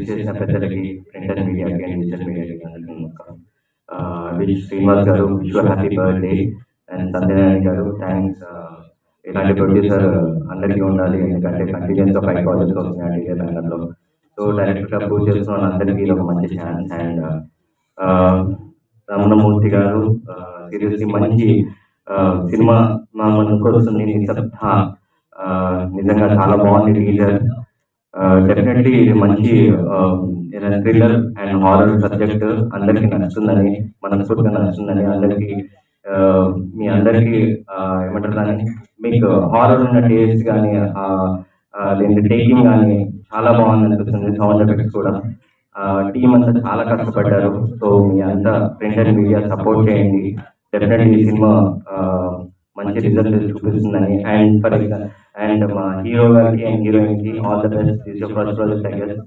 Wish చేసిన పెద్దలకి, print and మీడియాకి అండ్ డిజిటల్ మీడియాకి అందరికీ నమస్కారం. విష్ శ్రీనివాస్ గారు విష్ హ్యాపీ బర్త్డే అండ్ సంధ్యారాయణ గారు థ్యాంక్స్. ఇలాంటి ప్రొడ్యూసర్ అందరికీ ఉండాలి, ఎందుకంటే కంటిన్యూస్గా 5 ప్రాజెక్ట్స్ వస్తున్నాయండి ఇదే బ్యానర్లో. సో డైరెక్ట్గా ప్రూవ్ చేస్తున్న వాళ్ళందరికీ ఇది ఒక మంచి ఛాన్స్. అండ్ రమణమూర్తి గారు సీరియస్లీ మంచి సినిమా మా ముందుకు వస్తుంది నిశ్శబ్ద. నిజంగా చాలా బాగుంది టీజర్. డెఫినెట్లీ ఇది మంచి థ్రిల్లర్ అండ్ హారర్ సబ్జెక్ట్ అందరికీ నచ్చుతుందని, మనస్ఫూర్తిగా నచ్చుతుందని అందరికీ మీ అందరికీ ఏమంటారు దాన్ని, మీకు హారర్ ఉన్న టేస్ట్ కానీ దీని టేకింగ్ కానీ చాలా బాగుంది అనిపిస్తుంది. సౌండ్ ఎఫెక్ట్స్ కూడా టీమ్ అంతా చాలా కష్టపడ్డారు. సో మీ అంతా ప్రింట్ అండ్ మీడియా సపోర్ట్ చేయండి. డెఫినెట్లీ ఈ సినిమా మంచి రిజల్ట్ చూపిస్తుందని. అండ్ మా హీరో గారికి అండ్ హీరోయిన్కి all the best. This your first project I guess.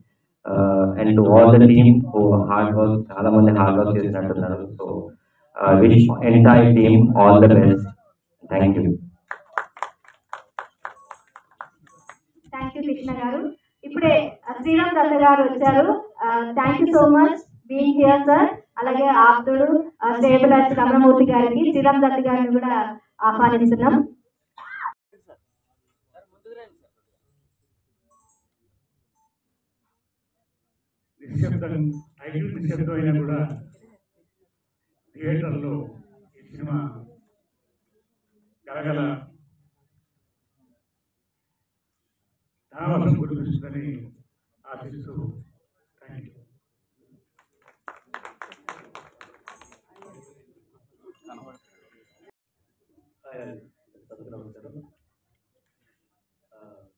And to all the team who hard work, చాలా మంది హార్డ్ వర్క్ చేసినట్టున్నారు. So wish entire team all the best. Thank you. Thank you Krishna గారు. ఇప్పుడే శ్రీరామ్ దత్త గారు వచ్చారు. Thank you so much being here sir. అలాగే ఆప్తుడు శ్రేయభిలాష్ రమణమూర్తి గారికి శ్రీరామ్ దత్త గారిని కూడా ఆహ్వానిస్తున్నాం. నిశ్శబ్దం టైటిల్ నిశ్శబ్దం అయినా కూడా థియేటర్లో ఈ సినిమా గలగల ధనవసం కురిపిస్తుందని ఆశిస్తూ థ్యాంక్ యూ.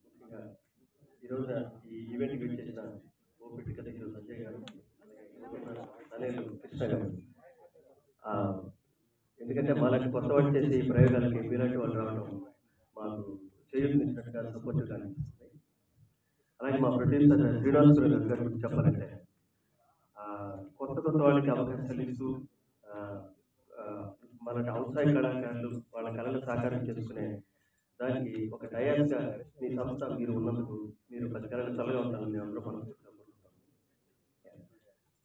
ముఖ్యంగా ఈరోజు ఈ ఈవెంట్కి విచ్చేసిన ఓపిటి కథ హీరో సంజయ్ గారు, తనేలు కృష్ణ గారు. ఎందుకంటే మాలాంటి కొత్త వాళ్ళు చేసి ఈ ప్రయోగాలకి మీలాంటి వాళ్ళు రావడం మాకు చేయూతనిచ్చినట్టుగా సపోర్ట్గా అనిపిస్తుంది. అలాగే మా ప్రొడ్యూసర్ శ్రీనివాస్ గారి గురించి చెప్పాలంటే కొత్త వాళ్ళకి అవకాశాలు ఇస్తూ మనకి ఔత్సాహిక కళాకారులు వాళ్ళ కళను సాకారం చేసుకునే దానికి ఒక డయాస్గా మీ సంస్థ మీరు ఉన్నందుకు మీరు 10 కళలు చల్లగా ఉంటారని మేము అందరూ మనసుకుంటాం.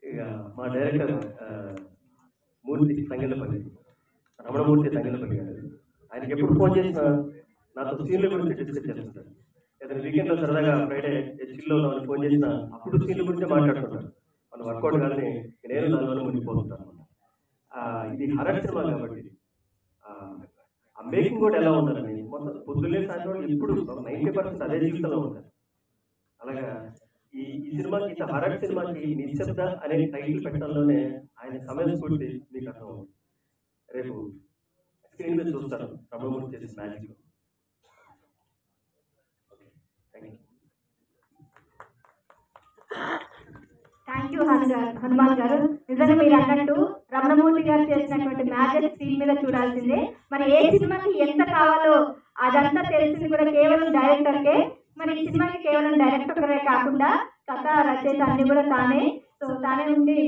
ఇక మా డైరెక్టర్ మూర్తి సంగీలపల్లి, రమణమూర్తి సంగీలపల్లి గారు, ఆయనకి ఎప్పుడు ఫోన్ చేసినా నాతో సీన్ల గురించి డిస్కస్ చేస్తుంటారు. ఏదైనా వీకెండ్లో సరదాగా ఫ్రైడే చిల్లో ఫోన్ చేసినా అప్పుడు సీన్ల గురించే మాట్లాడుతుంటారు. మన వర్కౌట్ కానీ నేను దానివల్ల మునిగిపోతుంటాను. ఇది హర్రర్ సినిమా కాబట్టి ఆ మేకింగ్ కూడా ఎలా ఉండాలని మొత్తం పొద్దున్నే సాయంత్రం ఇప్పుడు 90% అదే జీవితంలో ఉంటారు. అలాగా ఈ సినిమాకి ఇంత హర్రర్ సినిమాకి నిశ్శబ్ద అనే టైటిల్ పెట్టడంలోనే ఆయన సమయస్ఫూర్తి మీకు అర్థం అవుతుంది. రేపు స్క్రీన్ మీద చూస్తారు రమణమూర్తి చేసిన మ్యాజిక్. థ్యాంక్ యూ హనుమాన్ గారు. నిజంగా మీరు అన్నట్టు రమణమూర్తి గారు చేసినటువంటి మ్యాజిక్ స్క్రీన్ మీద చూడాల్సిందే. మరి ఏ సినిమాకి ఎంత కావాలో అదంతా తెలిసింది కూడా కేవలం డైరెక్టర్కే. మరి ఈ సినిమాకి కేవలం డైరెక్టరే కాకుండా కథ రచయిత అన్ని కూడా తానే. సో తానే ఉండి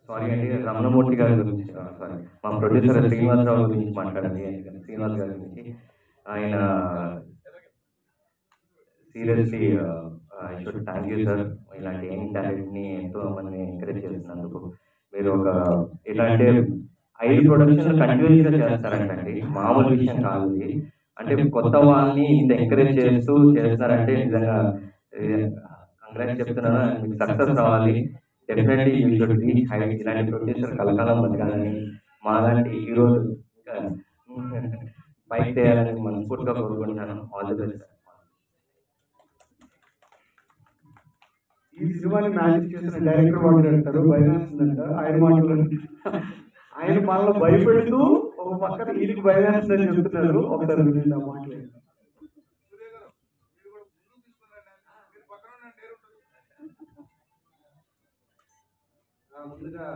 సారీ అండి, రమణమూర్తి గారి గురించి సారీ మా ప్రొడ్యూసర్ శ్రీనివాసరావు గురించి మాట్లాడాలి. శ్రీనివాస్ గారి గురించి ఆయన seriously I should thank you sir. ఇలాంటి యంగ్ టాలెంట్ని ఎంతో మందిని ఎంకరేజ్ చేస్తున్నందుకు. మీరు ఒక ఎలా అంటే 5 ప్రొడక్షన్ కంటిన్యూస్గా చేస్తారంటండి, మామూలు విషయం కాదు ఇది. అంటే కొత్త వాళ్ళని ఇంత ఎంకరేజ్ చేస్తూ చేస్తున్నారంటే నిజంగా కంగ్రాట్స్ చెప్తున్నాను. మీకు సక్సెస్ రావాలి. Definitely you should reach heights. ఇలాంటి ప్రొడ్యూసర్ కలకాలం బతకాలని, మాలాంటి హీరోలు బైక్ చేయాలని మనస్ఫూర్తిగా కోరుకుంటున్నాను. All the best. ఈ సినిమాని మ్యాజిక్ చేసిన డైరెక్టర్ మాట్లాడతారు, భయమేస్తుందంట ఆయన మాట్లాడుతుంది. ఆయన మనల్ని భయపెడుతూ ఒక పక్కన వీరికి భయమేస్తుందని చెప్తున్నారు. ఒకసారి వినండి ఆ మాట్లాడి. ముందుగా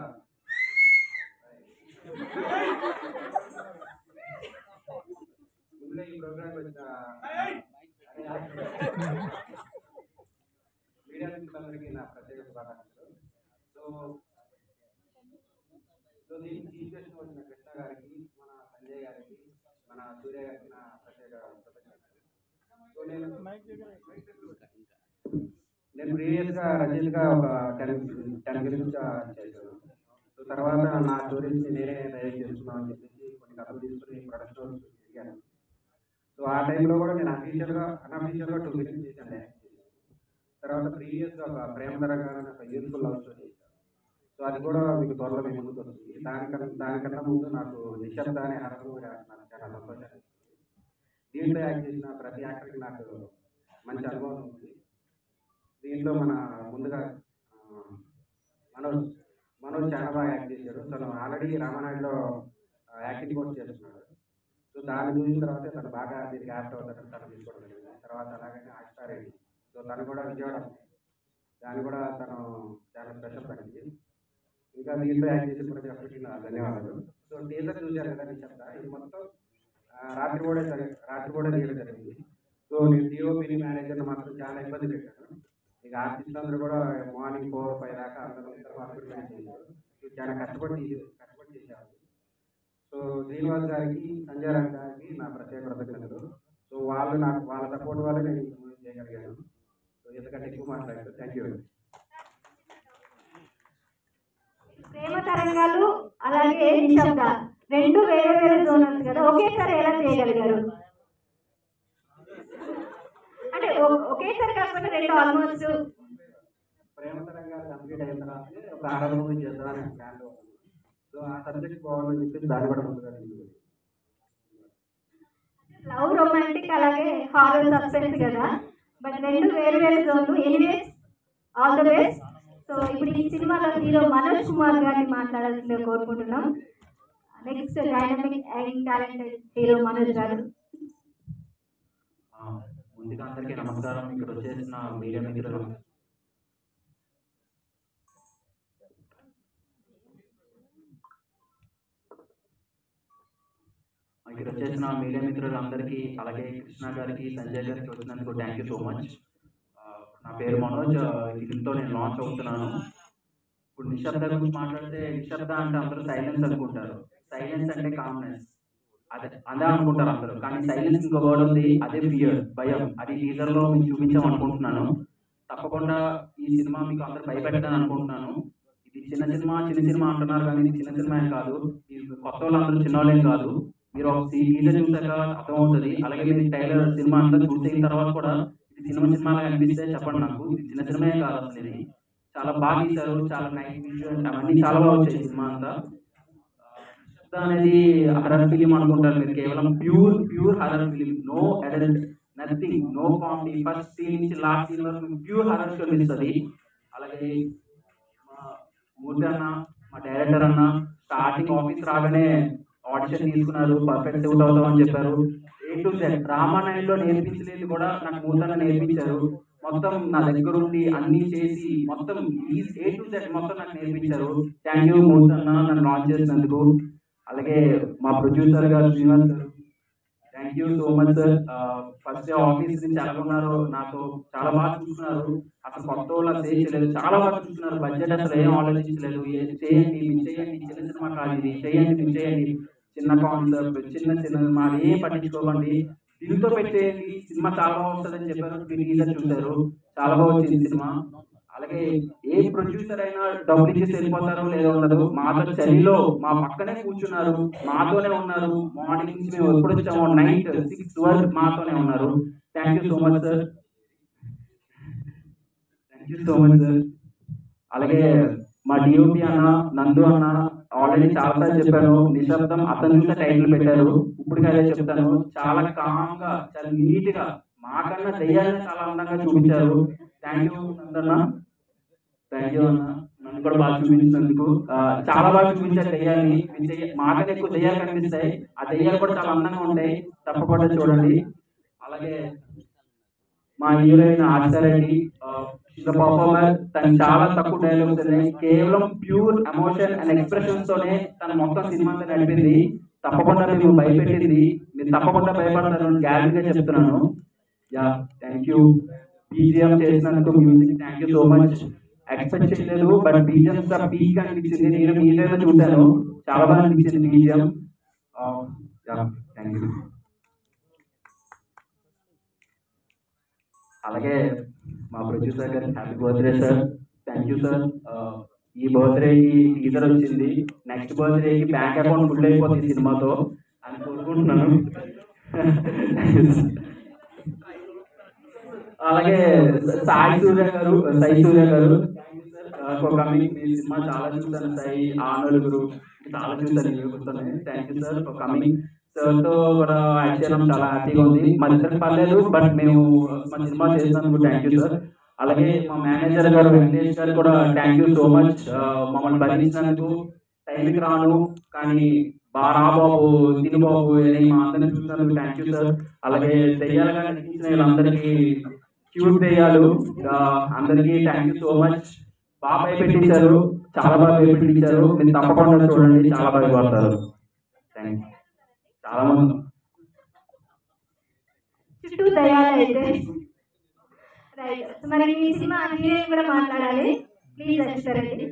ఈ ప్రోగ్రామ్ వచ్చిన మీడియా మిత్రులందరికీ నా ప్రత్యేక శుభాకాంక్షలు. సో దీనికి తీసుకొచ్చిన వచ్చిన నేను ప్రీవియస్గా రచయితగా ఒక 10 ఫిల్మ్స్ చేశాను. సో తర్వాత నా స్టోరీస్ నేనే డైరెక్ట్ చేస్తున్నాను అని చెప్పేసి కొన్ని కథలు తీసుకుని ప్రొడక్షన్ చేశాను. సో ఆ టైంలో కూడా నేను అన్అఫీషియల్గా 2 ఫిల్మ్స్ చేశాను డైరెక్ట్ చేసి. తర్వాత ప్రీవియస్గా ఒక ప్రేమ తరంగానే ఒక యూత్ఫుల్ లవ్ స్టోరీ. సో అది కూడా మీకు త్వరలో మీ ముందుకు వస్తుంది. దానికన్నా ముందు నాకు నిశ్శబ్ద అనే హరము నాకు చాలా సంతోషాన్ని. దీంట్లో యాక్ట్ చేసిన ప్రతి యాక్టర్కి నాకు మంచి అనుభవం ఉంది. దీంట్లో మన ముందుగా మనోజ్ చాలా బాగా యాక్ట్ చేశాడు. తను ఆల్రెడీ రామానాయుడులో యాక్టింగ్ కోర్స్ చేస్తున్నాడు. సో దాన్ని చూసిన తర్వాత తను బాగా దీనికి యాక్ట్ అవుతాడని తను తీసుకోవడం జరిగింది. తర్వాత అలాగే ఆశితారెడ్డి, సో తను కూడా విజయవాడ, దాన్ని కూడా తను చాలా స్పెషల్ పడింది. ఇంకా దీంట్లో యాక్ట్ చేసిన ప్రతి ఒక్కరికి నా ధన్యవాదాలు. సో టీజర్ చూశారు కదా నిశ్శబ్ద, ఇది మొత్తం రాత్రి కూడా తీయడం జరిగింది. సో నేను డిఓపి మేనేజర్ని మాత్రం చాలా ఇబ్బంది పెట్టాను. ఇక ఆర్టిస్ట్ అందరూ కూడా మార్నింగ్ 4-5 దాకా అందరూ హాస్పిటల్ చేశారు. చాలా కష్టపడి చేశారు. సో శ్రీనివాస్ గారికి, సంజయ్ రామ్ గారికి నా ప్రత్యేక కృతజ్ఞతలు. సో వాళ్ళ సపోర్ట్ వల్ల నేను చేయగలిగాను. సో ఎందుకంటే ఎక్కువ మాట్లాడారు. Thank you. ప్రేమ తరంగాలు అలాగే నిశ్శబ్ద 2 వేరే వేరే జోనర్స్ కదా, ఒకేసారి ఎలా చేయగలిగారు? అంటే ఒకేసారి కాకుండా 2 ఆల్మోస్ట్. ప్రేమ తరంగాలు కంప్లీట్ అయిన తర్వాత ఒక హారర్ మూవీ చేద్దామని ప్లాన్లో ఉంది. సో ఆ సబ్జెక్ట్ బాగుందని చెప్పేసి దాన్ని కూడా ముందుగా లవ్, రొమాంటిక్ అలాగే హారర్ సస్పెన్స్ కదా, బట్ 2 వేరే వేరే జోన్లు. Anyways all the best. So ఇప్పుడు ఈ సినిమాలో హీరో మనోజ్ కుమార్ గారిని మాట్లాడాల్సిందిగా కోరుకుంటున్నాం. Next dynamic and talented hero Manoj గారు. ముందుగా అందరికీ నమస్కారం. ఇక్కడ వచ్చేసిన మీడియా మిత్రులు, అందరికీ, అలాగే కృష్ణ గారికి, సంజయ్ గారికి వచ్చినందుకు థ్యాంక్ యూ సో మచ్. నా పేరు మనోజ్. దీంతో నేను లాంచ్ అవుతున్నాను. ఇప్పుడు నిశ్శబ్ద గురించి మాట్లాడితే, నిశ్శబ్ద అంటే అందరూ సైలెన్స్ అనుకుంటారు. సైలెన్స్ అంటే కామ్నెస్, అదే అనుకుంటారు అందరూ. కానీ సైలెన్స్ ఇంకో వర్డ్ ఉంది, అదే ఫియర్, భయం. అది టీజర్లో మీకు చూపించామనుకుంటున్నాను. తప్పకుండా ఈ సినిమా మీకు అందరూ భయపెట్టాలని అనుకుంటున్నాను. ఇది చిన్న సినిమా అంటున్నారు, కానీ ఇది చిన్న సినిమా కాదు. కొత్త వాళ్ళు అందరూ చిన్న వాళ్ళేం కాదు. మీరు ఒక టీజర్ చూసాక అర్థమవుతుంది. అలాగే మీరు టైలర్ సినిమా అంతా చూసిన తర్వాత కూడా ఇది సినిమాగా అనిపిస్తే చెప్పండి నాకు. ఇది చిన్న సినిమా కాదు, అసలు ఇది చాలా బాగా తీశారు. చాలా నైట్ విజువల్ అవన్నీ చాలా బాగా వచ్చాయి సినిమా అంతా. అనేది హర్రర్ ఫిలిం అనుకుంటారు మీరు, కేవలం pure horror film. No adult, nothing, no comedy. First scene నుంచి లాస్ట్ సీన్ వరకు ప్యూర్ హర్రర్ స్టోరీ ఇస్తుంది. అలాగే మా మూర్తి అన్న, మా డైరెక్టర్ అన్న స్టార్టింగ్ ఆఫీస్ రాగానే ఆడిషన్ తీసుకున్నారు, పర్ఫెక్ట్ సూట్ అవుతామని చెప్పారు. A to Z రామానాయుడులో నేర్పించలేదు కూడా నాకు మూర్తి నేర్పించారు. మొత్తం నా దగ్గర ఉండి అన్ని చేసి మొత్తం A to Z మొత్తం నాకు నేర్పించారు. థ్యాంక్ యూ మూర్తి అన్న, నన్ను లాంచ్ చేసినందుకు. అలాగే మా ప్రొడ్యూసర్ గారు శ్రీనివాస్ గారు, thank you so much sir. First office నుంచి ఎలా ఉన్నారు, నాకు చాలా బాగా చూస్తున్నారు. అసలు కొత్త వాళ్ళు చేయలేదు, చాలా బాగా చూస్తున్నారు. బడ్జెట్ అసలు ఏం ఆలోచించలేదు. చేయండి, చిన్న సినిమా కాదు ఇది, చేయండి. చిన్న కాన్సెప్ట్, చిన్న మాది ఏం పట్టించుకోకండి, దీంతో పెట్టేయండి, సినిమా చాలా బాగుంటుందని చెప్పారు. టీజర్ చూశారు, చాలా బాగా వచ్చింది సినిమా. అలాగే ఏ ప్రొడ్యూసర్ అయినా డబ్బులు ఇచ్చేసి వెళ్ళిపోతారో లేదో ఉండదు. మాతో చలిలో మా పక్కనే కూర్చున్నారు, మాతోనే ఉన్నారు. మార్నింగ్ నుంచి మేము ఎప్పుడు వచ్చామో నైట్ 6 వరకు మాతోనే ఉన్నారు. Thank you so much sir. అలాగే మా డిఓపి అన్న, నందు అన్న, ఆల్రెడీ చాలాసార్లు చెప్పాను, నిశ్శబ్దం అతను చూసే టైటిల్ పెట్టారు. ఇప్పుడు అదే చెప్తాను, చాలా కామ్గా, చాలా నీట్ గా, మాకన్నా దయ్యాన్ని చాలా అందంగా చూపించారు. థ్యాంక్ యూ నందన్న, థ్యాంక్ యూ అన్న, నన్ను కూడా బాగా చూపించినందుకు. చాలా బాగా చూపించారు దయ్యాన్ని. మాకన్నా ఎక్కువ దయ్యాలు కనిపిస్తాయి, ఆ దయ్యాలు కూడా చాలా అందంగా ఉంటాయి, తప్పకుండా చూడండి. అలాగే మా హీరోయిన్ ఆశితారెడ్డి, పర్ఫార్మర్. తను చాలా తక్కువ డైలాగ్స్ ఉన్నాయి, కేవలం ప్యూర్ ఎమోషన్ అండ్ ఎక్స్ప్రెషన్స్ తోనే తను మొత్తం సినిమా నడిపింది. తప్పకుండా మేము భయపెట్టింది, మీరు తప్పకుండా భయపడతారని గ్యారెంటీగా చెప్తున్నాను. Yeah, thank you. బీజిఎం చేసినందుకు music thank you so much. Expect చేయలేదు, బట్ బీజిఎం పీక్ అనిపించింది. నేను మీరేదో చూశాను, చాలా బాగా అనిపించింది బీజిఎం. Thank you. అలాగే మా ప్రొడ్యూసర్ గారు happy birthday sir, thank you sir. ఈ బర్త్డేకి టీజర్ వచ్చింది, నెక్స్ట్ బర్త్డేకి బ్యాంక్ అకౌంట్ ఫుల్ అయిపోతుంది సినిమాతో అని కోరుకుంటున్నాను. అలాగే సాయి సూర్య గారు కమింగ్. ఈ సినిమా చాలా చూసాను, సాయి ఆ నలుగురు చాలా చూసాను. Thank you sir for coming. సార్తో కూడా యాక్ట్ చేయడం చాలా హ్యాపీగా ఉంది. మన ఇద్దరికి పర్లేదు, బట్ మేము మన సినిమా చేసినందుకు థ్యాంక్ యూ సార్. అలాగే మా మేనేజర్ గారు వెంకటేష్ గారు కూడా థ్యాంక్ యూ సో మచ్. మమ్మల్ని భరించినందుకు, టైంకి రాను కానీ బాగా బాబు తిని బాబు అని మా అందరిని చూసినందుకు థ్యాంక్ యూ సార్. అలాగే దెయ్యాలుగా నటించిన వీళ్ళందరికీ, క్యూట్ దెయ్యాలు అందరికీ థ్యాంక్ యూ సో మచ్. బాగా భయపెట్టించారు, చాలా బాగా భయపెట్టించారు. మీరు తప్పకుండా చూడండి, చాలా భయపడతారు. Thank you. చాలా మంది చుట్టూ దయాలు అయితే రైట్. మరి ఈ సినిమా హీరోయిన్ కూడా మాట్లాడాలి, ప్లీజ్ వచ్చారండి.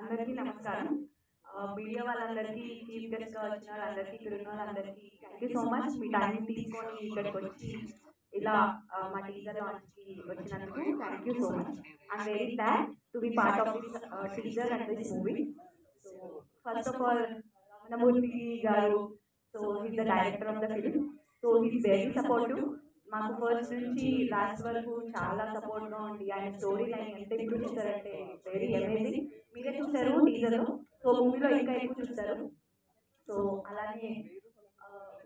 అందరికీ నమస్కారం. మీడియా వాళ్ళందరికీ, చీఫ్ గెస్ట్గా వచ్చిన వాళ్ళందరికీ, ఇక్కడ ఉన్న వాళ్ళందరికీ థ్యాంక్ యూ సో మచ్. మీ టైం తీసుకొని ఇక్కడికి వచ్చి ఇలా మా టీజర్ లాంచ్కి వచ్చినందుకు thank you so much. I'm very glad to be part of this teaser and this movie. So first of all Ramanamurthy garu, so he's the director of the film. So he's very supportive. మాకు first నుంచి last వరకు చాలా సపోర్ట్గా ఉండి ఆయన story line ఎంత improve చేశారంటే very amazing. మీరే చూసారు టీజర్, సో మూవీలో ఇంకా ఎక్కువ చూస్తారు. సో అలాగే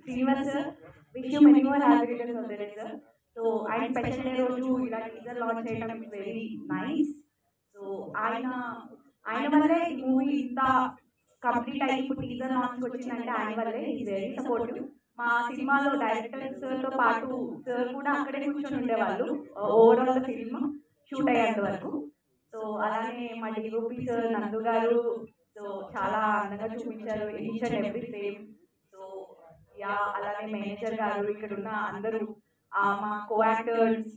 Srinivas sir, wish you many more happy returns of the day sir. So ఆయన స్పెషల్ డే రోజు ఇలా టీజర్ లాంచ్ చేయడం ఇట్స్ వెరీ నైస్. సో ఆయన వల్లే ఈ మూవీ ఇంత కంప్లీట్ అయ్యి ఇప్పుడు టీజర్ లాంచ్ వచ్చిందంటే ఆయన వల్లే. Is very supportive. మా సినిమాలో డైరెక్టర్స్తో పాటు సార్ కూడా అక్కడే కూర్చొని ఉండేవాళ్ళు ఓవరాల్ ద ఫిల్మ్ షూట్ అయ్యేంత వరకు. సో అలానే మా డిఓపి సార్ నందు గారు, సో చాలా అందంగా చూపించారు each and every frame. So yeah, అలానే మేనేజర్ గారు, ఇక్కడ ఉన్న అందరూ, మా co actors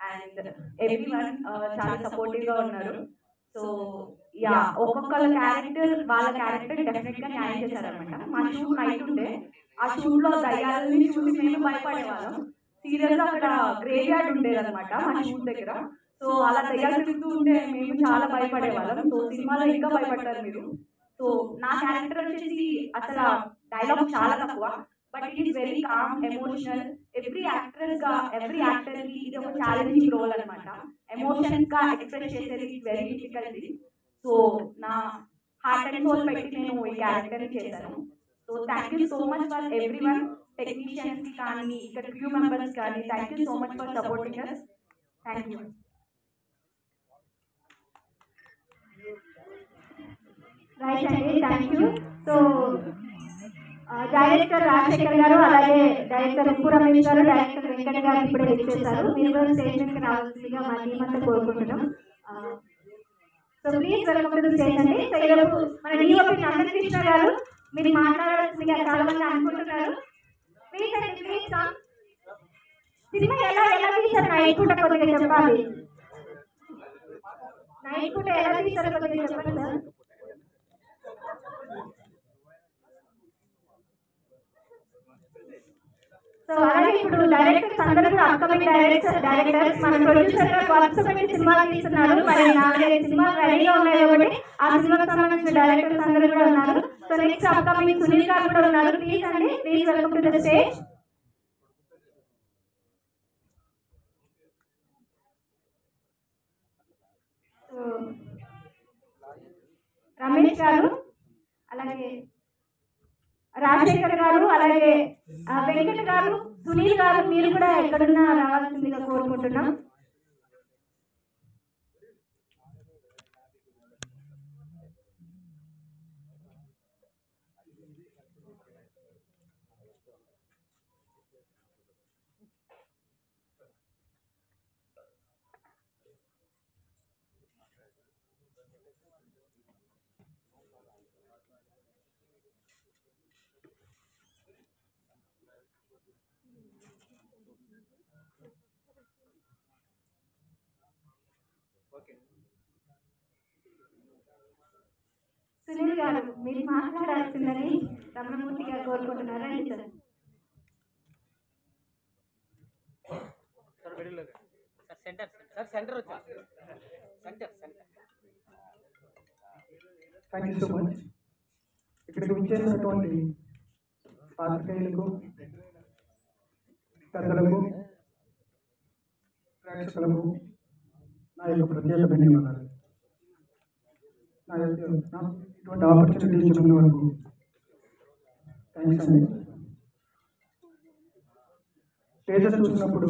and every one చాలా సపోర్టివ్గా ఉన్నారు. సో యా, ఒక్కొక్కళ్ళ క్యారెక్టర్ వాళ్ళ క్యారెక్టర్ డెఫినెట్గా న్యాయం చేశారనమాట. మా షూట్ నైట్ ఉంటే ఆ షూట్లో దయ్యాలని చూసి మేము భయపడేవాళ్ళం. సీరియల్గా అక్కడ గ్రేవ్ యార్డ్ ఉండేదన్నమాట మా షూట్ దగ్గర. సో అలా దయ్యాలు తిరుగుతూ ఉంటే మేము చాలా భయపడేవాళ్ళం. సో సినిమాలో ఇంకా భయపడతారు మీరు. సో నా క్యారెక్టర్ వచ్చేసి అసలు డైలాగ్ చాలా తక్కువ, but it is very calm, emotional. Every యాక్టర్కి ఇది ఒక ఛాలెంజింగ్ రోల్ అనమాట. ఎమోషన్స్గా ఎక్స్ప్రెస్ చేసేది ఇట్స్ వెరీ డిఫికల్ట్. సో నా హార్ట్ అండ్ సోల్ పెట్టి నేను ఈ క్యారెక్టర్ని చేశాను. So thank you so much for everyone, టెక్నీషియన్స్కి కానీ, ఇక్కడ క్రూ మెంబర్స్ కానీ, thank you so much for supporting us. Thank you. Right అండి, thank you. So director Rajasekhar garu, అలాగే డైరెక్టర్ ఉప్పు రమేష్ గారు, డైరెక్టర్ వెంకట గారు ఇప్పుడే ఇచ్చేసారు. మీరు కూడా స్టేజ్ మీదకి రావాల్సిందిగా మా టీం అంతా కోరుకుంటున్నాం. So please welcome to the stage అండి. సో ఈరోజు మన డిఓపి నందకృష్ణ గారు మీరు మాట్లాడాల్సిందిగా చాలా మంది అనుకుంటున్నారు. ప్లీజ్ అండి, ప్లీజ్ కమ్. సినిమా ఎలా తీసారు నైట్ పూట కొద్దిగా చెప్పాలి. నైట్ పూట ఎలా తీసారు కొద్దిగా చెప్పండి సార్. సో అలాగే ఇప్పుడు డైరెక్టర్స్ అందరూ కూడా అప్కమింగ్ డైరెక్టర్స్ మన ప్రొడ్యూసర్ గారు వర్క్స్ పెట్టి సినిమాలు తీస్తున్నారు. మరి 4-5 సినిమాలు రెడీగా ఉన్నాయి కాబట్టి ఆ సినిమాకి సంబంధించిన డైరెక్టర్స్ అందరూ కూడా ఉన్నారు. సో నెక్స్ట్ అప్కమింగ్ సునీల్ గారు కూడా ఉన్నారు. ప్లీజ్ అండి, please welcome to the stage. So Ramesh గారు, అలాగే రాజశేఖర్ గారు, అలాగే వెంకట గారు, సునీల్ గారు మీరు కూడా ఎక్కడున్నా రావాల్సిందిగా కోరుకుంటున్నాం. సునీల్ గారు మీరు మాట్లాడాల్సిందని రమణమూర్తి గారు కోరుకుంటున్నారా అండి sir. Thank you so much. ఇక్కడికి విచ్చేసినటువంటి పాత్రికేయులకు, పెద్దలకు, ప్రేక్షకులకు నా యొక్క ప్రత్యేక ధన్యవాదాలు. నాకు ఇటువంటి ఆపర్చునిటీ ఇచ్చిన వరకు థ్యాంక్స్ అండి. స్టేజెస్ చూసినప్పుడు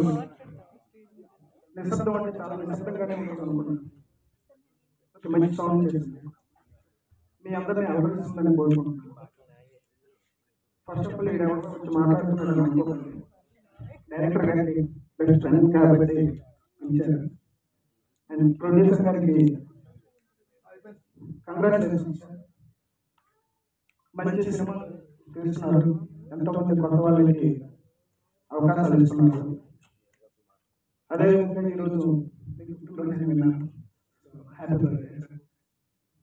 నిశ్శబ్దం అంటే చాలా నిశ్శబ్దంగానే ఉంటుంది అనుకున్నాను. ఒక మంచి సౌండ్ చేసింది, మీ అందరినీ అభివృద్ధిస్తుందని కోరుకుంటున్నాను. ఫస్ట్ ఆఫ్ ఆల్ ఎవరో కొంచెం మాట్లాడుతున్నాడని అనుకోకండి. డైరెక్టర్ గారికి బెస్ట్ ఫ్రెండ్ కాబట్టి ఇచ్చారు. అండ్ ప్రొడ్యూసర్ గారికి కంగ్రాచులేషన్స్. మంచి సినిమా తీస్తున్నారు, ఎంతోమంది కొత్త వాళ్ళకి అవకాశాలు ఇస్తున్నారు. అదేవిధంగా ఈరోజు విన్నాను, హ్యాపీ బర్త్డే.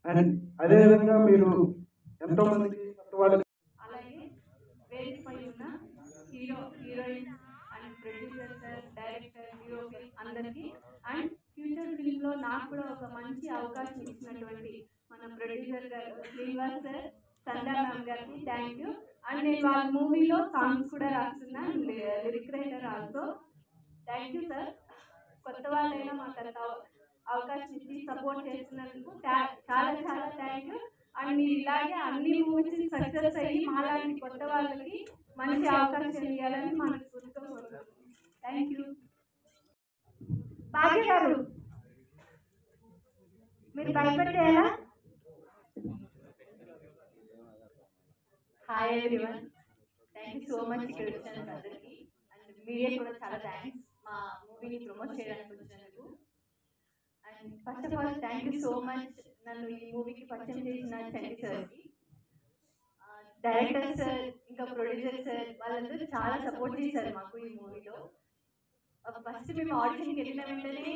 అండ్ అదేవిధంగా మీరు ఎంతోమందికి కొత్త వాళ్ళకి అలాగే వేదిక పై ఉన్న heroines and producer sir, director, heroine అందరికీ అండ్ ఫ్యూచర్ ఫిల్మ్లో నాకు కూడా ఒక మంచి అవకాశం ఇచ్చినటువంటి మన ప్రొడ్యూసర్ గారు శ్రీనివాస్ సార్, సంధ్యా మ్యామ్ గారికి థ్యాంక్ యూ. అండ్ నేను వాళ్ళ మూవీలో సాంగ్స్ కూడా రాస్తున్నా, lyric writer also. Thank you sir. కొత్త వాళ్ళైనా మాకు అంత అవకాశం ఇచ్చి సపోర్ట్ చేస్తున్నందుకు చాలా చాలా థ్యాంక్ యూ. అండ్ మీరు ఇలాగే అన్ని మూవీస్ సక్సెస్ అయ్యి మాలాంటి కొత్త వాళ్ళకి మంచి అవకాశం ఇవ్వాలని మనకు కోరుకుంటున్నాను. Thank you. భాగ్య గారు మీరు భయపడేలా. Hi everyone, thank you so much ఇక్కడ వచ్చినందుకు అందరికీ. అండ్ మీడియా కూడా చాలా థ్యాంక్స్ మా మూవీని ప్రమోట్ చేయడానికి వచ్చినందుకు. And first of all thank you so much నన్ను ఈ మూవీకి పరిచయం చేసిన చండి సార్కి, డైరెక్టర్ సార్, ఇంకా ప్రొడ్యూసర్ సార్, వాళ్ళందరూ చాలా సపోర్ట్ చేశారు మాకు ఈ మూవీలో. ఫస్ట్ మేము ఆడిషన్కి వెళ్ళిన వెంటనే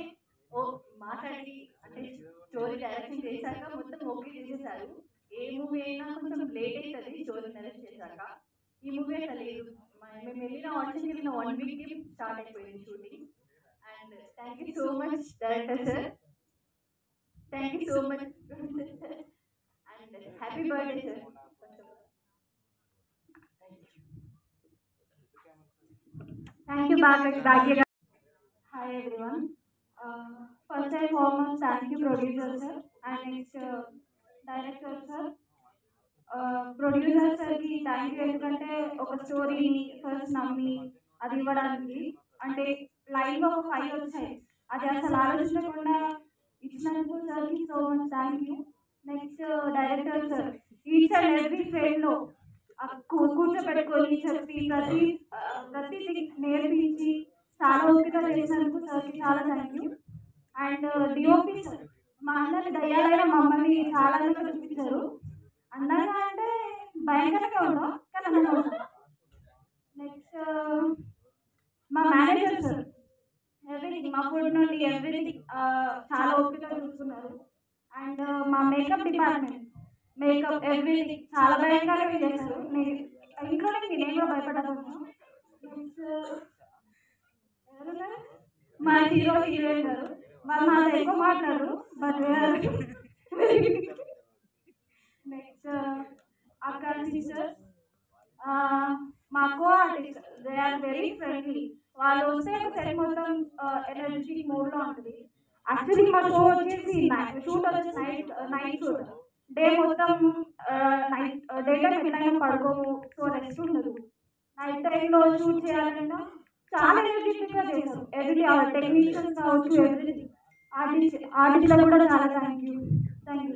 మాట్లాడి అంటే స్టోరీ డైరెక్షన్ చేశాక మొత్తం ఓకే చేసేసారు. ఏ మూవీ అయినా కొంచెం లేట్ అవుతుంది స్టోరీ డైరెక్ట్ చేశాక, ఈ మూవీ అట్లా లేదు. మేము వెళ్ళిన ఆడిషన్కి వెళ్ళిన 1 వీక్కి స్టార్ట్ అయిపోయింది shooting. And thank you so much director sir, thank you so much producer sir, and happy birthday sir. Thank you Bhagya garu. Hi everyone. First and foremost, thank you producer sir and next director sir. Producer sir ki thank you ఎందుకంటే ఒక స్టోరీని first నమ్మి అది ఇవ్వడానికి, అంటే live ఒక 5 వచ్చాయి, అది అసలు ఆలోచించకుండా ఇచ్చినందుకు సార్కి so much thank you. Next director sir, each and every ఫ్రేమ్లో కూర్చోబెట్టుకొని చెప్పి ప్రతి నేర్పించి చాలా ఓపిక చేసినందుకు సార్కి చాలా thank you. And DOP sir, మా అందరి దయ్యాలైన మమ్మల్ని చాలా చూపించారు. అందంగా అంటే భయంకరంగా ఉన్నాం కానీ అందంగా ఉన్నాం. నెక్స్ట్ మా మేనేజర్ సార్, ఎవ్రీథింగ్ మా ఫుడ్ నుండి ఎవ్రీథింగ్ చాలా ఓపిక చూస్తున్నారు. అండ్ మా మేకప్ డిపార్ట్మెంట్, మేకప్ ఎవ్రీథింగ్ చాలా భయంకరంగా చేస్తారు, ఇంక్లూడింగ్ నేను కూడా భయపడతాను. నెక్స్ట్ మా హీరోయిన్ గారు, వాళ్ళు మాతో ఎక్కువ మాట్లాడరు బట్ నెక్స్ట్ అక్క సిస్టర్స్, మా co artist, they are very friendly. వాళ్ళు వస్తే సెట్ మొత్తం ఎనర్జెటిక్ మూడ్లో ఉంటుంది. యాక్చువల్లీ మా షో వచ్చేసి షూట్ వచ్చేసి నైట్ షూట్, డే మొత్తం నైట్ డే టైం ఎట్లయినా పడుకోము, సో రెస్ట్ ఉండదు. నైట్ టైంలో షూట్ చేయాలంటే చాలా ఎనర్జెటిక్గా చేశారు. ఎవ్రీ టెక్నీషియన్స్ కావచ్చు, ఎవ్రీథింగ్ ఆర్టిస్ట్లో కూడా చాలా thank you. Thank you.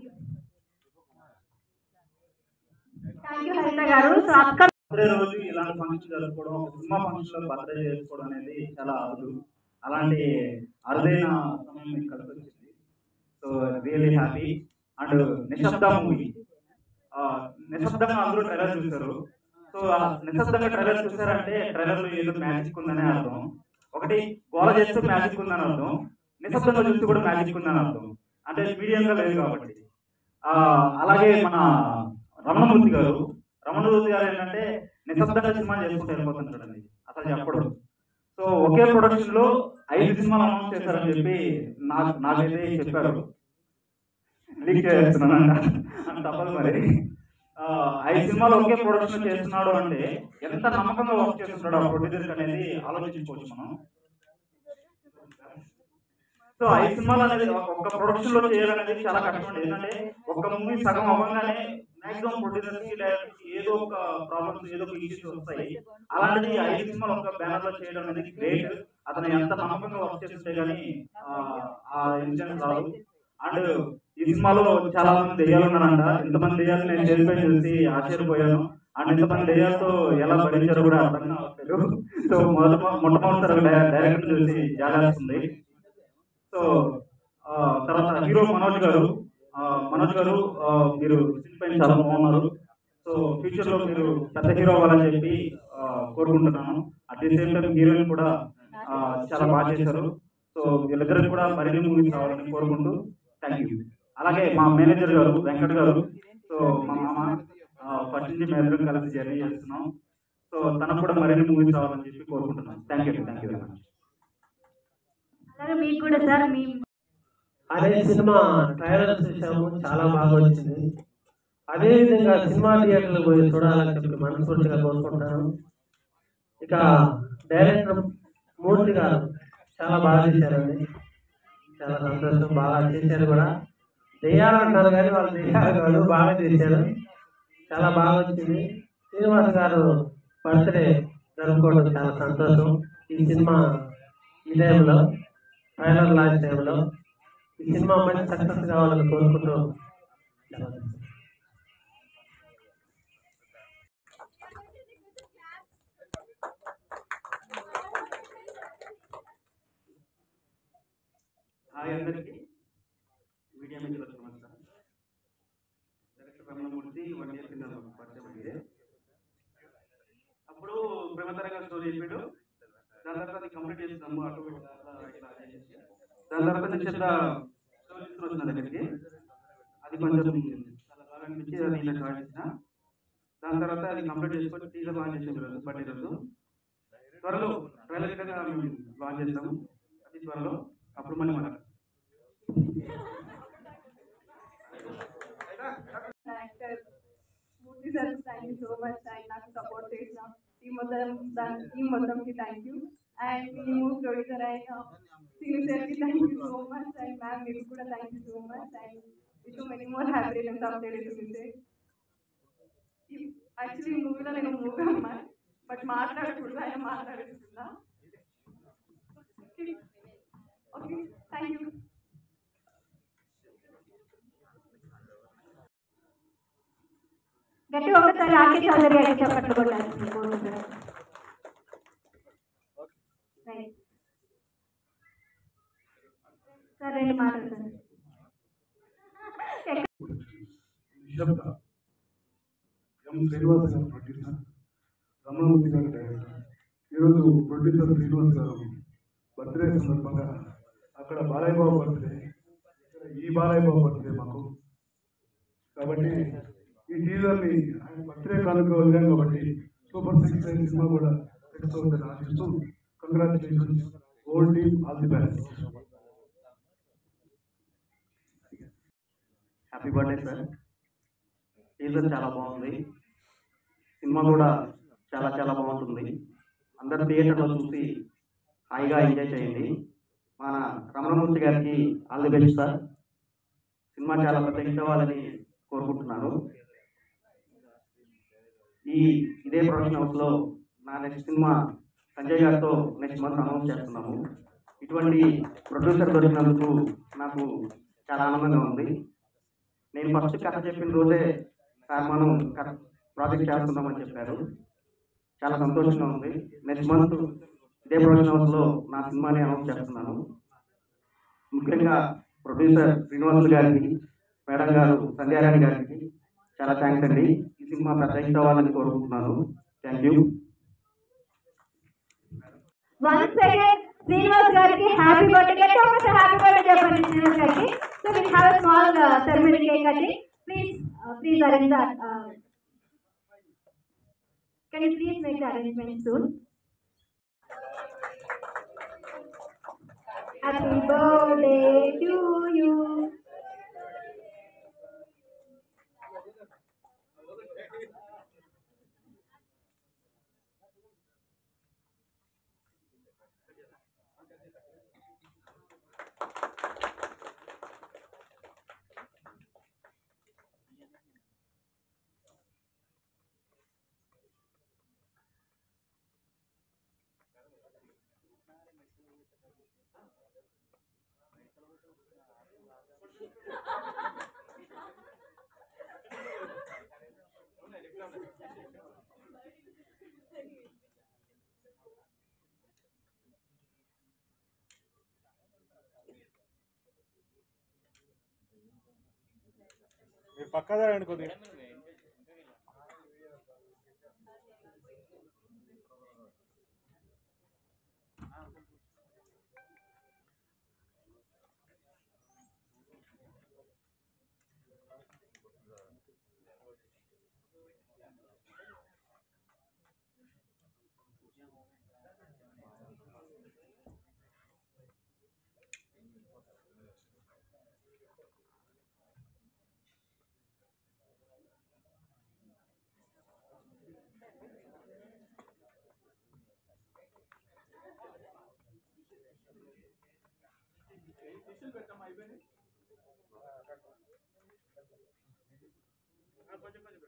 Thank you హరిత గారు. సో అక్క బర్త్డే రోజు ఇలాంటి ఫంక్షన్ జరుపుకోవడం, సినిమా ఫంక్షన్ లో బర్త్డే చేసుకోవడం అనేది చాలా అరుదు. అలాంటి అరుదైన సమయం మీకు కలిసి వచ్చింది. So really happy. అండ్ నిశ్శబ్ద మూవీ, నిశ్శబ్దంగా అందరూ ట్రైలర్ చూశారు. సో నిశ్శబ్దంగా ట్రైలర్ చూసారంటే ట్రైలర్లో ఏదో మ్యాజిక్ ఉందనే అర్థం. ఒకటి గోల చేస్తే మ్యాజిక్ ఉందని అర్థం, నిశ్శబ్దంగా చూస్తే కూడా మ్యాజిక్ ఉందని అర్థం, అంటే మీడియంగా లేదు కాబట్టి. అలాగే మన రమణమూర్తి గారు ఏంటంటే నిశ్శబ్దంగా సినిమా చేసుకుంటూ వెళ్ళిపోతుంటాడండి, అసలు చెప్పడు. సో సో ఒకే ప్రొడక్షన్ లో 5 సినిమాలు అనౌన్స్ చేశారని చెప్పి నాకైతే చెప్పారు. లీక్ చేస్తున్నానంట అని తప్పదు మరి. 5 సినిమాలు ఒకే ప్రొడక్షన్ చేస్తున్నాడు అంటే ఎంత నమ్మకంగా వర్క్ చేస్తున్నాడు ఆ ప్రొడ్యూసర్ అనేది ఆలోచించుకోవచ్చు మనం. సో 5 సినిమాలు అనేది ఒక ప్రొడక్షన్ లో చేయాలనేది చాలా కష్టం అండి. ఎందుకంటే ఒక మూవీ సగం అవ్వగానే మాక్సిమం ప్రొడ్యూసర్స్ కి డైరెక్టర్స్ ఏదో ఒక ప్రాబ్లమ్స్ ఏదో ఒక ఇష్యూస్ వస్తాయి. అలాంటిది 5 సినిమాలు ఒక బ్యానర్ లో చేయడం అనేది గ్రేట్. అతను ఎంత నమ్మకంగా వర్క్ చేస్తుంటే కానీ ఆ ఇన్సిడెంట్ రాదు. అండ్ ఈ సినిమాలో చాలా మంది దెయ్యాలు ఉన్నారంట. ఇంతమంది దెయ్యాలు నేను చేసిపోయి చూసి ఆశ్చర్యపోయాను. అండ్ ఇంతమంది దెయ్యాలతో ఎలా భరించారో కూడా అర్థం కావట్లేదు. సో మొట్టమొదటిసారి డైరెక్టర్ చూసి జాలేస్తుంది. సో తర్వాత హీరో మనోజ్ గారు మీరు స్క్రీన్ పైన చాలా బాగున్నారు. సో ఫ్యూచర్ లో మీరు పెద్ద హీరో అవ్వాలని చెప్పి కోరుకుంటున్నాను. At the same time heroine కూడా చాలా బాగా చేశారు. సో వీళ్ళిద్దరికి కూడా మరిన్ని మూవీస్ రావాలని కోరుకుంటూ థ్యాంక్ యూ. అలాగే మా మేనేజర్ గారు వెంకట్ గారు, సో మా మామ ఫస్ట్ నుంచి మేము ఇద్దరం కలిసి జర్నీ చేస్తున్నాం. సో తనకు కూడా మరిన్ని మూవీస్ రావాలని చెప్పి కోరుకుంటున్నాను. Thank you very much. అలాగే మీకు కూడా సార్ మీ అదే సినిమా ట్రైలర్ చూసాము, చాలా బాగా వచ్చింది. అదేవిధంగా సినిమా థియేటర్లకు పోయి చూడాలని చెప్పి మనస్ఫూర్తిగా కోరుకుంటాను. ఇక డైరెక్టర్ మూర్తి గారు చాలా బాగా చేశారండి, చాలా సంతోషం. బాగా చేశారు కూడా. దెయ్యాలు అంటారు కానీ వాళ్ళు దెయ్యాలు కాదు, బాగా చేశారు, చాలా బాగా వచ్చింది. శ్రీనివాస్ గారు బర్త్డే జరుపుకోవడం చాలా సంతోషం. ఈ సినిమా ఈ టైంలో ట్రైలర్ లాంచ్ టైంలో ఈ సినిమా మంచి సక్సెస్ కావాలని కోరుకుంటూ హాయ్ అందరికీ, మీడియా మిత్రులకు నమస్కారం. డైరెక్టర్ రమణమూర్తి 1 year కింద పరిచయం అయింది. అప్పుడు ప్రేమతరంగా స్టోరీ చెప్పాడు. దాని తర్వాత అది కంప్లీట్ చేస్తున్నాము ఆటోమేటిక్ దాని తర్వాత నిశ్శబ్ద స్టోరీ తీసుకుని దగ్గరికి. అది కొంచెం చాలా బాగా అనిపించి అది ఇలా జాయిన్ చేసిన. దాని తర్వాత అది కంప్లీట్ చేసుకొని టీజర్ లాంచ్ చేసాం రోజు బర్త్డే రోజు. త్వరలో ట్రైలర్ గా మేము లాంచ్ చేస్తాము, అది త్వరలో. అప్పుడు మళ్ళీ మన Murthy sir thank you so much. And నాకు సపోర్ట్ చేసిన టీం మొత్తంకి థ్యాంక్ యూ. అండ్ ఈ మూవీ ప్రొడ్యూసర్ అయిన శ్రీను సార్కి thank you so much. And ma'am మీకు కూడా thank you so much. And wish you many more happy returns of the day to this day. Actually ఈ మూవీలో నేను మూవీ అమ్మాయి, బట్ మాట్లాడకూడదు, ఆయన మాట్లాడుతున్నా. Okay, thank you. గట్టి ఒకసారి ఆర్కే చౌదరి గారికి చెప్పట్లు కొట్టాల్సింది కోరుకుంటున్నాను. సార్ 2 మాటలు సార్. శ్రీనివాస్ గారు ప్రొడ్యూసర్, రమణమూర్తి గారు డైరెక్టర్. ఈరోజు ప్రొడ్యూసర్ శ్రీనివాస్ గారు బర్త్డే సందర్భంగా అక్కడ బాలయ్య బాబు బర్త్డే, ఈ బాలయ్య బాబు బర్త్డే మాకు. కాబట్టి ఈ టీజర్ని ఆయన బర్త్డే కానుక వదిలాం కాబట్టి సూపర్ 6 అయిన సినిమా కూడా సక్సెస్ అవుతుంది ఆశిస్తూ congratulations whole team, all the best. Happy birthday sir. Teaser చాలా బాగుంది, సినిమా కూడా చాలా చాలా బాగుంటుంది. అందరు థియేటర్లో చూసి హాయిగా ఎంజాయ్ చేయండి. మన రమణమూర్తి గారికి all the best sir. Cinema చాలా పెద్ద హిట్ అవ్వాలని కోరుకుంటున్నాను. ఇదే ప్రొడక్షన్ హౌస్లో నా నెక్స్ట్ సినిమా సంజయ్ గారితో నెక్స్ట్ మంత్ అనౌన్స్ చేస్తున్నాము. ఇటువంటి ప్రొడ్యూసర్ దొరికినందుకు నాకు చాలా ఆనందంగా ఉంది. నేను ఫస్ట్ కథ చెప్పిన రోజే సార్ మనం ప్రాజెక్ట్ చేస్తున్నామని చెప్పారు, చాలా సంతోషంగా ఉంది. నెక్స్ట్ మంత్ ఇదే ప్రొడక్షన్ హౌస్లో నా సినిమాని అనౌన్స్ చేస్తున్నాను. ముఖ్యంగా ప్రొడ్యూసర్ శ్రీనివాస్ గారికి, మేడం గారు సంధ్యారాణి గారికి చాలా థ్యాంక్స్ అండి. ఈ సినిమా పెద్ద హిట్ అవ్వాలని కోరుకుంటున్నాను. Thank you. Once again Srinivas గారికి హ్యాపీ బర్త్డే. గట్టి ఒకసారి హ్యాపీ బర్త్డే చెప్పండి శ్రీనివాస్ గారికి. So will have a small ceremony cake cutting. Please arrange that. Can you please make the arrangement soon. Happy birthday to you. మీరు పక్కా జరగండి కొద్దిగా. కొంచెం